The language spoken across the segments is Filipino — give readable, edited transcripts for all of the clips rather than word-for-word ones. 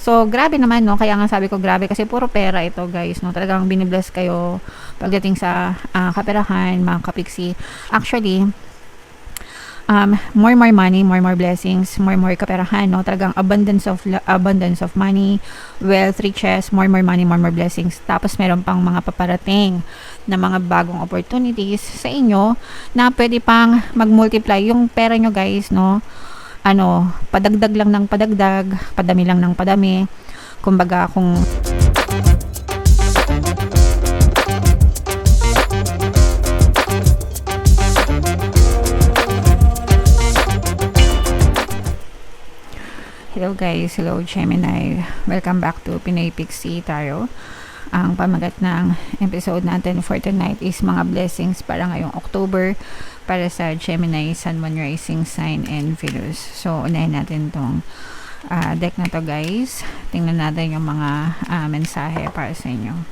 So, grabe naman, no? Kaya nga sabi ko, grabe kasi puro pera ito, guys, no? Talagang binibless kayo pagdating sa kaperahan, mga kapiksi. Actually, more money, more blessings, more kaperahan, no? Talagang abundance of money, wealth, riches, more money, more blessings. Tapos meron pang mga paparating na mga bagong opportunities sa inyo na pwede pang mag-multiply yung pera nyo, guys, no? Padagdag lang ng padagdag, padami lang ng padami. Kumbaga, kung hello guys, hello Gemini. Welcome back to Pinoy Pixie Tarot. Ang pamagat ng episode natin for tonight is mga blessings para ngayong October para sa Gemini, Sun, Moon, Rising Sign, and Venus. So, unahin natin tong deck na to, guys. Tingnan natin yung mga mensahe para sa inyo.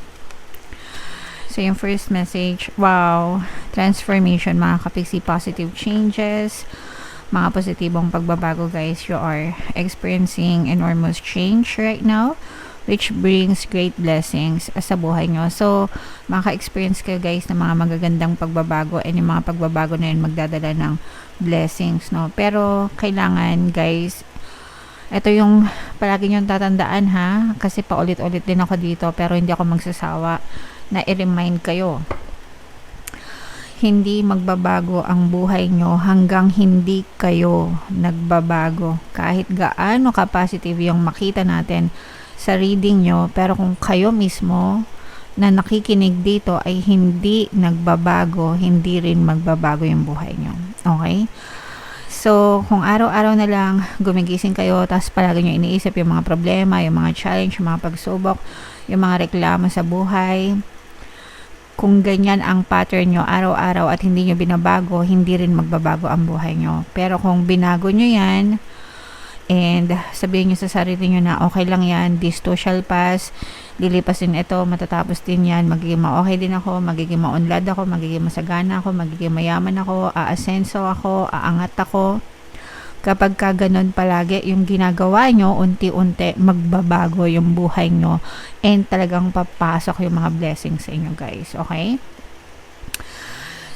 So, yung first message, wow, transformation, mga kapiksi, positive changes, mga positibong pagbabago, guys. You are experiencing enormous change right now, which brings great blessings sa buhay nyo. So, maka-experience kayo, guys, ng mga magagandang pagbabago, and yung mga pagbabago na yun magdadala ng blessings, no? Pero, kailangan, guys, ito yung palagi nyo tatandaan, ha? Kasi paulit-ulit din ako dito, pero hindi ako magsasawa na i-remind kayo. Hindi magbabago ang buhay nyo hanggang hindi kayo nagbabago. Kahit gaano ka-positive yung makita natin sa reading nyo, pero kung kayo mismo na nakikinig dito ay hindi nagbabago, hindi rin magbabago yung buhay nyo. Okay? So, kung araw-araw na lang gumigising kayo, tapos palagi nyo iniisip yung mga problema, yung mga challenge, yung mga pagsubok, yung mga reklamo sa buhay, kung ganyan ang pattern nyo araw-araw at hindi nyo binabago, hindi rin magbabago ang buhay nyo. Pero kung binago nyo yan, and sabihin nyo sa sarili nyo na okay lang yan, this too shall pass, lilipas din ito, matatapos din yan, magiging ma-okay din ako, magiging maunlad ako, magiging masagana ako, magiging mayaman ako, aasenso ako, aangat ako. Kapag ka ganun palagi yung ginagawa nyo, unti-unti magbabago yung buhay nyo, and talagang papasok yung mga blessings sa inyo, guys. Okay?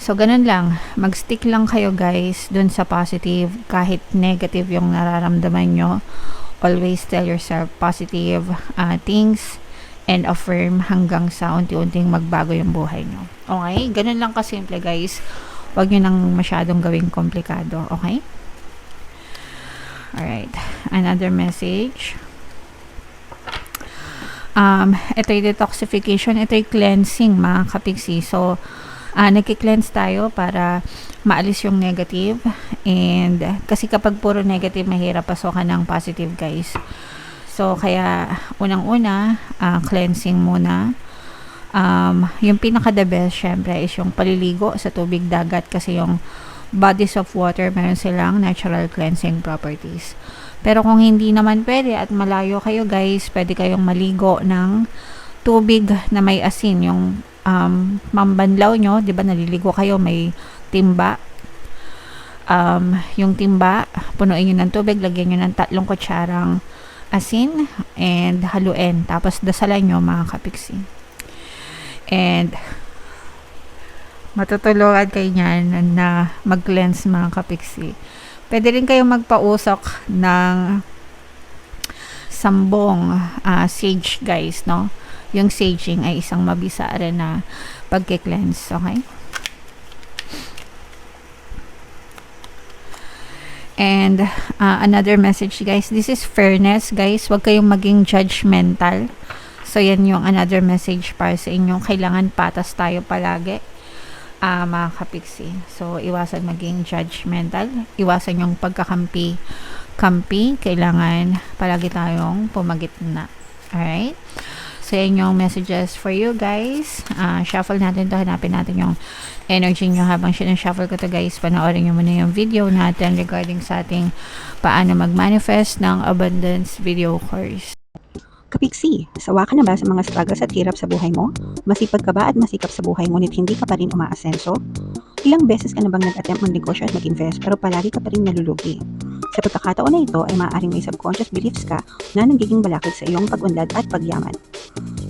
So, ganun lang. Mag-stick lang kayo, guys, dun sa positive. Kahit negative yung nararamdaman nyo, always tell yourself positive things and affirm hanggang sa unti-unting magbago yung buhay nyo. Okay? Ganun lang kasimple, guys. Huwag nyo nang masyadong gawing komplikado. Okay? Alright. Another message. Ito'y detoxification. Ito'y cleansing, mga kapiksi. So, nagki-cleanse tayo para maalis yung negative, and kasi kapag puro negative, mahirap pasokan ng positive, guys. So, kaya unang-una, cleansing muna. Yung pinaka-the best, syempre, is yung paliligo sa tubig dagat, kasi yung bodies of water, meron silang natural cleansing properties. Pero kung hindi naman pwede at malayo kayo, guys, pwede kayong maligo ng tubig na may asin, yung mambanlaw nyo, di ba, naliligo kayo, may timba. Yung timba, punuin nyo ng tubig, lagyan nyo ng 3 kutsarang asin, and haluin. Tapos dasalan nyo, mga kapiksi. And matutulungan kayo nyan na mag-cleanse, mga kapiksi. Pwede rin kayong magpausok ng sambong sage, guys, no? Yung saging ay isang mabisa rin na pagke-cleanse. Okay? And another message, guys, this is fairness, guys. Huwag kayong maging judgmental. So, yan yung another message para sa inyo. Kailangan patas tayo palagi, mga kapiksi. So, iwasan maging judgmental. Iwasan yung pagkakampi. Kailangan palagi tayong pumagitna. Alright? So, yan yung messages for you, guys. Shuffle natin to. Hanapin natin yung energy nyo habang sinashuffle ko to, guys. Panoorin nyo muna yung video natin regarding sa ating paano mag-manifest ng abundance video course. Kapiksi, sawa ka na ba sa mga struggles at hirap sa buhay mo? Masipag ka ba at masikap sa buhay ngunit hindi ka pa rin umaasenso? Ilang beses ka na bang nag-attempt mag-negosyo at mag-invest pero palagi ka pa rin nalulugi? Sa pagkakataon na ito ay maaaring may subconscious beliefs ka na nagiging balakid sa iyong pag-unlad at pagyaman.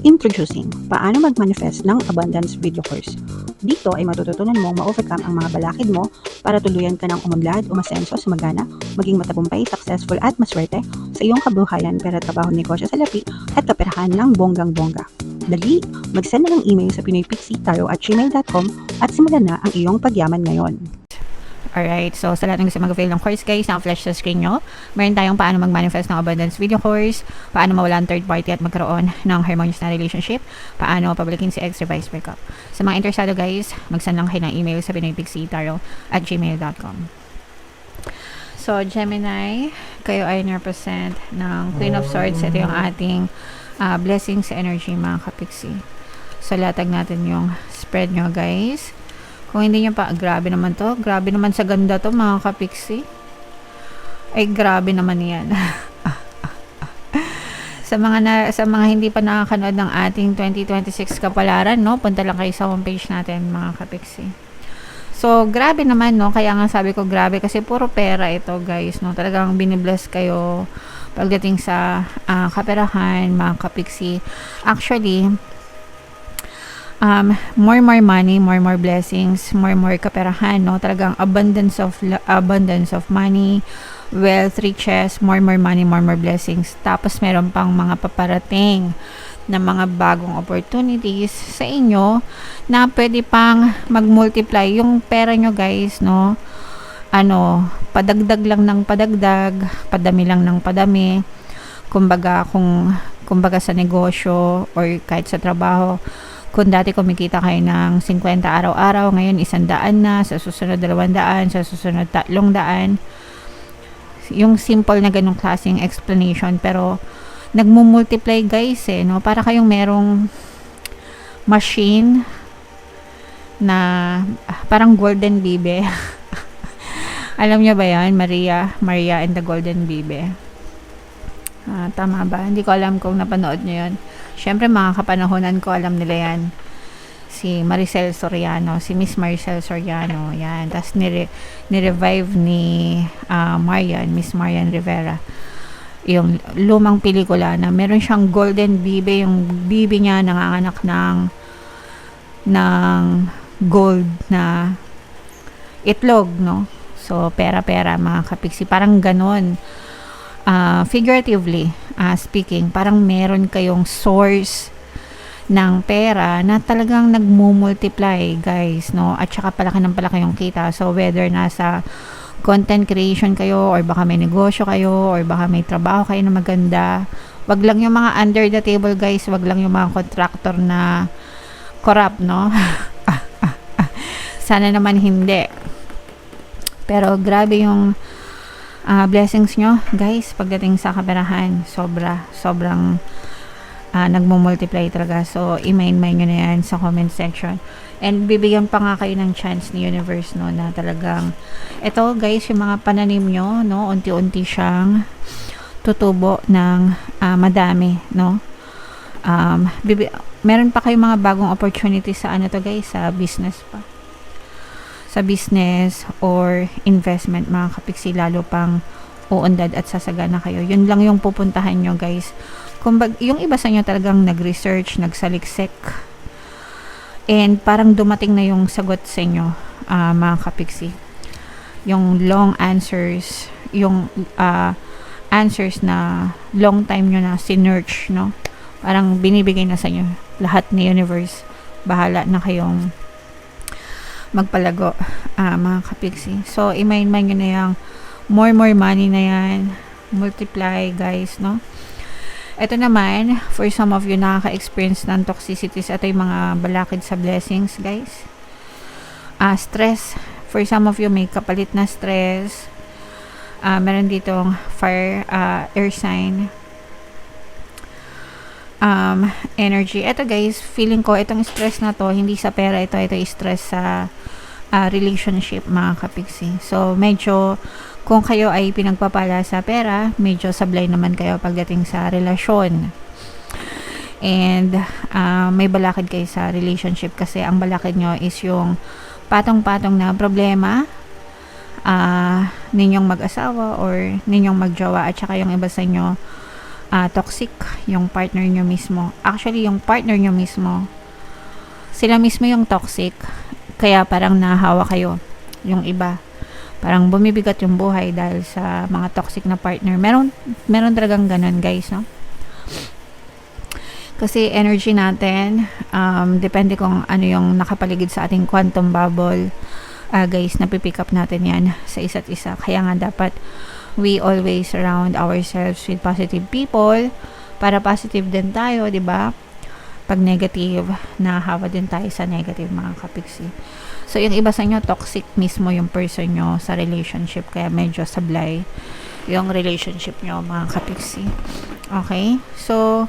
Introducing, paano mag-manifest ng abundance video course. Dito ay matututunan mong ma-overcome ang mga balakid mo para tuluyan ka ng umunlad, umasenso, sumagana, maging matagumpay, successful at maswerte sa iyong kabuhayan, pera, trabaho, negosyo, salapi at kaperahan ng bonggang-bongga. Dali, mag-send na ng email sa pinoypixie@gmail.com at simulan na ang iyong pagyaman ngayon. Alright, so sa lahat ng gusto mag-avail ng course guys, naka-flash sa screen nyo. Meron tayong paano mag-manifest ng abundance video course, paano mawala ang third party at magkaroon ng harmonious na relationship, paano pabalikin si ex revised breakup. Sa mga interesado guys, mag-send lang kayo ng email sa pinoypixie@gmail.com. So Gemini, kayo ay represent ng Queen of Swords. Ito yung ating blessings energy mga kapixie. So latag natin yung spread nyo guys. Kung hindi nyo pa, grabe naman to. Grabe naman sa ganda to mga kapixie. Ay, grabe naman yan. sa mga hindi pa nakakanood ng ating 2026 kapalaran, no? Punta lang kayo sa homepage natin mga kapixie. So, grabe naman, no? Kaya nga sabi ko grabe kasi puro pera ito, guys, no? Talagang binibless kayo pagdating sa kaperahan, mga kapixie. Actually, more money, more blessings, more kaperahan, no? Talagang abundance of money, wealth, riches, more money, more blessings. Tapos meron pang mga paparating na mga bagong opportunities sa inyo na pwede pang mag-multiply yung pera nyo guys, no? Padagdag lang ng padagdag, padami lang ng padami. Kumbaga sa negosyo or kahit sa trabaho, kung dati kumikita kayo ng 50 araw-araw, ngayon 100 na, sa susunod 200, sa susunod 300. Yung simple na ganung klaseng explanation, pero nagmumultiply guys no? Para kayong merong machine na parang golden bibe. Alam niyo ba yan? Maria and the Golden Bibe. Tama ba? Hindi ko alam kung napanood niyo yun. Syempre mga kapanahonan ko, alam nila yan. Si Maricel Soriano, si Miss Maricel Soriano, yan. Tapos ni-revive ni Miss Marian Rivera. Yung lumang pelikula na meron siyang golden bibe, yung bibe niya nanganganak ng gold na itlog, no? So, pera mga kapiksi. Parang ganon. Figuratively speaking, parang meron kayong source ng pera na talagang nagmumultiply guys, no? At saka palaki yung kita. So whether nasa content creation kayo, or baka may negosyo kayo, or baka may trabaho kayo na maganda, wag lang yung mga under the table guys, wag lang yung mga contractor na corrupt, no? Sana naman hindi. Pero grabe yung blessings nyo guys pagdating sa kaperahan. Sobrang nagmumultiply talaga. So i-mind nyo na yan sa comment section, and bibigyan pa nga kayo ng chance ni universe, no, na talagang ito guys, yung mga pananim nyo, no, unti-unti siyang tutubo ng madami, no. Meron pa kayong mga bagong opportunities sa to guys, sa business pa, sa business or investment mga kapiksi, lalo pang uundad at sasagana kayo. Yun lang yung pupuntahan nyo guys. Yung iba sa inyo talagang nag-research, nagsaliksik, and parang dumating na yung sagot sa inyo mga kapiksi. Yung long answers, yung answers na long time nyo na sinearch, no? Parang binibigay na sa inyo lahat ni universe. Bahala na kayong magpalago mga kapiksi. So i-mind nyo na yung more money na yan, multiply guys, no. Ito naman, for some of you nakaka-experience ng toxicities, ito yung mga balakid sa blessings guys. Stress, for some of you may kapalit na stress. Meron ditong fire, air sign, energy. Ito guys, feeling ko itong stress na to hindi sa pera, ito stress sa relationship mga kapiksi. So medyo kung kayo ay pinagpapala sa pera, medyo sablay naman kayo pagdating sa relasyon. And may balakid kayo sa relationship kasi ang balakid nyo is yung patong-patong na problema, ninyong mag-asawa or ninyong magjowa, at saka yung iba sa inyo toxic yung partner nyo mismo. Actually, yung partner nyo mismo, sila mismo yung toxic, kaya parang nahahawa kayo. Yung iba, parang bumibigat yung buhay dahil sa mga toxic na partner. Meron talagang ganun, guys, no? Kasi energy natin, depende kung ano yung nakapaligid sa ating quantum bubble. Guys, napipick up natin yan sa isa't isa. Kaya nga dapat we always surround ourselves with positive people para positive din tayo, di ba? Pag negative, nahahawa din tayo sa negative, mga kapiksi. So, yung iba sa inyo, toxic mismo yung person nyo sa relationship, kaya medyo sablay yung relationship nyo, mga kapiksi. Okay? So,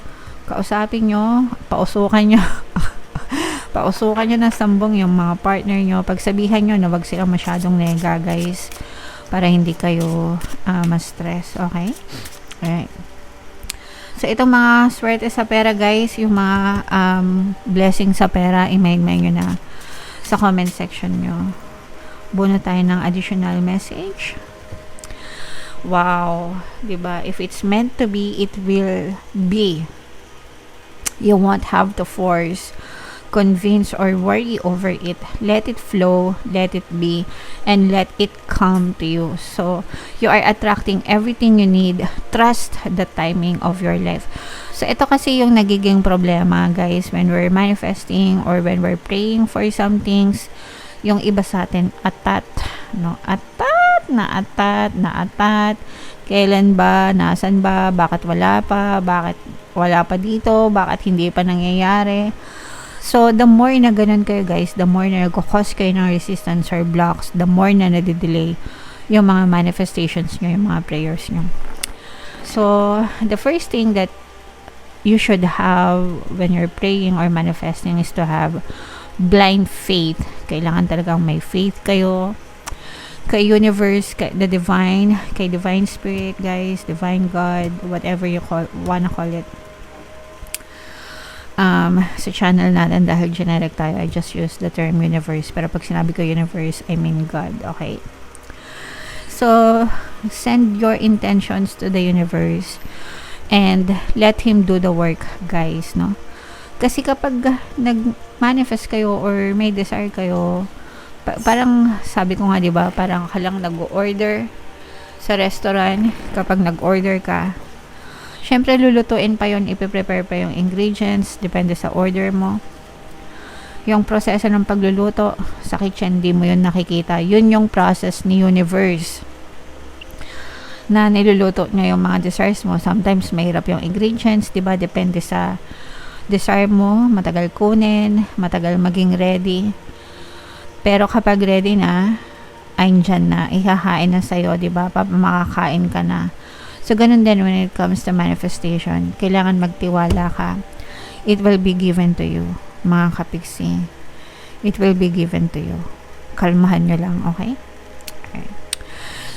kausapin nyo, pausukan nyo, pausukan nyo ng sambong yung mga partner nyo. Pagsabihan nyo na wag silang masyadong nega, guys, para hindi kayo ma-stress. Okay? Alright. So, itong mga swerte sa pera, guys, yung mga blessing sa pera, i-mail nyo na sa comment section nyo. Buno tayo ng additional message. Wow. Diba? If it's meant to be, it will be. You won't have to force, convince, or worry over it. Let it flow, let it be, and let it come to you. So, you are attracting everything you need. Trust the timing of your life. So, ito kasi yung nagiging problema, guys, when we're manifesting or when we're praying for some things. Yung iba sa atin, atat, no? Atat. Kailan ba? Nasan ba? Bakit wala pa? Bakit wala pa dito? Bakit hindi pa nangyayari? So, the more na ganun kayo, guys, the more na nag-cause kayo ng resistance or blocks, the more na nadidelay yung mga manifestations nyo, yung mga prayers nyo. So, the first thing that you should have when you're praying or manifesting is to have blind faith. Kailangan talagang may faith kayo kay universe, kay the divine, kay divine spirit, guys, divine God, whatever you wanna call it. Sa channel natin, dahil generic tayo, I just use the term universe, pero pag sinabi ko universe, I mean God. Okay? So, send your intentions to the universe and let Him do the work, guys, no? Kasi kapag nag-manifest kayo or may desire kayo, parang sabi ko nga, diba, parang ka lang nag-order sa restaurant. Kapag nag-order ka, syempre lulutuin pa yon, ipiprepare pa yung ingredients, depende sa order mo. Yung proseso ng pagluluto sa kitchen, di mo yun nakikita. Yun yung process ni universe na niluluto niya yung mga desires mo. Sometimes mahirap yung ingredients, diba? Depende sa desire mo, matagal kunin, matagal maging ready. Pero kapag ready na, ay dyan na, ihahain na sa'yo, diba? Makakain ka na. So, ganun din when it comes to manifestation. Kailangan magtiwala ka. It will be given to you, mga kapiksi. It will be given to you. Kalmahan nyo lang, okay? Okay.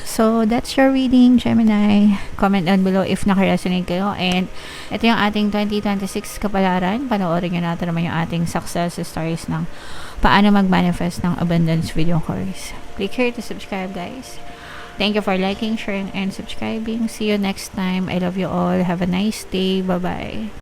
So, that's your reading, Gemini. Comment down below if nakaresonate kayo. And ito yung ating 2026 kapalaran. Panoorin nyo natin naman yung ating success stories ng paano mag-manifest ng abundance video course. Click here to subscribe, guys. Thank you for liking, sharing, and subscribing. See you next time. I love you all. Have a nice day. Bye-bye.